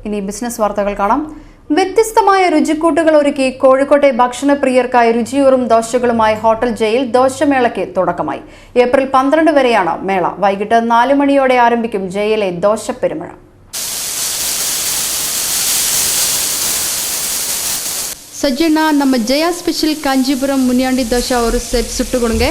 ഇനി ബിസിനസ് വാർത്തകൾ കാണാം. വ്യത്യസ്തമായ രുചിക്കൂട്ടുകൾ ഒരുക്കി കോഴിക്കോട്ടെ ഭക്ഷണപ്രിയർക്കായി രുചിയൂറും ദോശകളുമായി ഹോട്ടൽ ജയിൽ ദോശമേളയ്ക്ക് തുടക്കമായി. ഏപ്രിൽ 12 വരെയാണ് മേള. വൈകിട്ട് 4 മണിയോടെ ആരംഭിക്കും ജയിലെ ദോശപ്പെരുമഴ. ಸಜ್ಜಣ್ಣ ನಮ್ಮ ಜಯ ಸ್ಪೆಷಲ್ ಕಾಂಜೀಪುರಂ ಮುನಿಯಾಂಡಿ ದೋಸೆ ಅವರು ಸೆಟ್ ಸುಟ್ಟು ಕೊಡುಂಗೆ.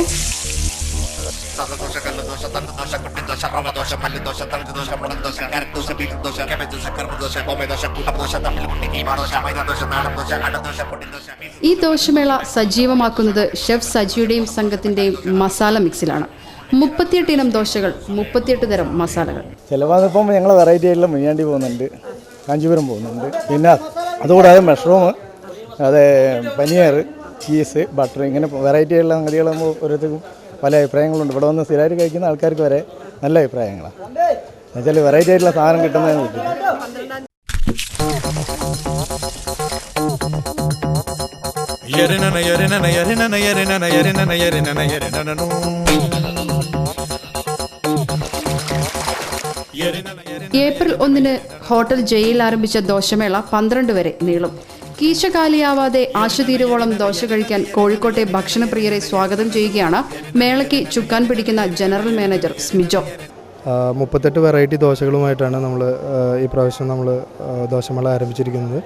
ഈ ദോശമേള സജീവമാക്കുന്നത് ഷെഫ് സജിയുടെയും സംഘത്തിന്റെയും മസാല മിക്സിലാണ്. 38 ഇനം ദോശകൾ, 38 തരം മസാലകൾ. ചിലപ്പോൾ ഞങ്ങൾ വെറൈറ്റി ആയിട്ടുള്ള മുനിയാണ്ടി പോകുന്നുണ്ട്, കാഞ്ചീപുരം പോകുന്നുണ്ട്, പിന്നെ അതുകൂടാതെ മഷ്റൂം, അതെ പനീർ, ചീസ്, ബട്ടർ, ഇങ്ങനെ വെറൈറ്റി ആയിട്ടുള്ള സംഗതികളാകുമ്പോൾ ഓരോരുത്തർക്കും പല അഭിപ്രായങ്ങളുണ്ട്. ഇവിടെ വന്ന് സ്ഥിരമായിട്ട് കഴിക്കുന്ന ആൾക്കാർക്ക് വരെ നല്ല അഭിപ്രായങ്ങളാണ്. എന്നുവെച്ചാൽ വെറൈറ്റി ആയിട്ടുള്ള സാധനം കിട്ടുന്നതിന് പറ്റും. ഏപ്രിൽ 1 ഹോട്ടൽ ജയിൽ ആരംഭിച്ച ദോശമേള 12 വരെ നീളും. കീശകാലിയാവാതെ ആശുതീരുവോളം ദോശ കഴിക്കാൻ കോഴിക്കോട്ടെ ഭക്ഷണപ്രിയരെ സ്വാഗതം ചെയ്യുകയാണ് മേളയ്ക്ക് ചുക്കാൻ പിടിക്കുന്ന ജനറൽ മാനേജർ സ്മിജോ. 38 വെറൈറ്റി ദോശകളുമായിട്ടാണ് നമ്മൾ ഈ പ്രാവശ്യം നമ്മൾ ദോശമേള ആരംഭിച്ചിരിക്കുന്നത്.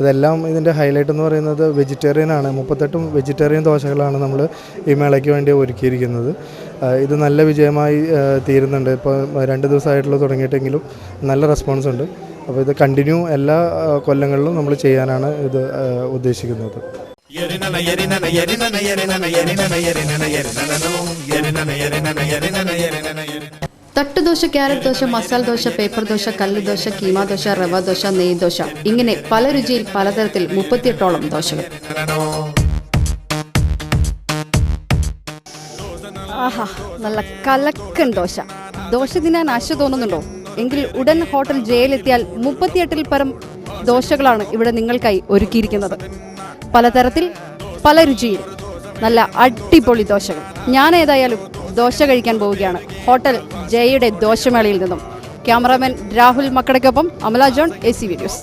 അതെല്ലാം ഇതിൻ്റെ ഹൈലൈറ്റ് എന്ന് പറയുന്നത് വെജിറ്റേറിയനാണ്. 38 വെജിറ്റേറിയൻ ദോശകളാണ് നമ്മൾ ഈ മേളയ്ക്ക് വേണ്ടി ഒരുക്കിയിരിക്കുന്നത്. ഇത് നല്ല വിജയമായി തീരുന്നുണ്ട്. ഇപ്പോൾ 2 ദിവസമായിട്ടുള്ള തുടങ്ങിയിട്ടെങ്കിലും നല്ല റെസ്പോൺസ് ഉണ്ട്. അപ്പോൾ ഇത് കണ്ടിന്യൂ എല്ലാ കൊല്ലങ്ങളിലും നമ്മൾ ചെയ്യാനാണ് ഇത് ഉദ്ദേശിക്കുന്നത്. തട്ടുദോശ, ക്യാരറ്റ് ദോശ, മസാല ദോശ, പേപ്പർ ദോശ, കല്ല് ദോശ, കീമ ദോശ, റവ ദോശ, നെയ് ദോശ, ഇങ്ങനെ പല രുചിയിൽ പലതരത്തിൽ 38ഓളം ദോശകൾ. ആഹാ, നല്ല കലക്കൻ ദോശ. ദോശ തിന്നാൻ ആശ തോന്നുന്നുണ്ടോ? എങ്കിൽ ഉടൻ ഹോട്ടൽ ജയിലെത്തിയാൽ 38 പരം ദോശകളാണ് ഇവിടെ നിങ്ങൾക്കായി ഒരുക്കിയിരിക്കുന്നത്. പലതരത്തിൽ പല രുചിയിൽ നല്ല അടിപൊളി ദോശകൾ. ഞാൻ ഏതായാലും ദോശ കഴിക്കാൻ പോവുകയാണ് ഹോട്ടൽ ജയയുടെ ദോശമേളയിൽ നിന്നും. ക്യാമറാമാൻ രാഹുൽ മക്കടയ്ക്കൊപ്പം അമല ജോൺ, AC വീഡിയോസ്.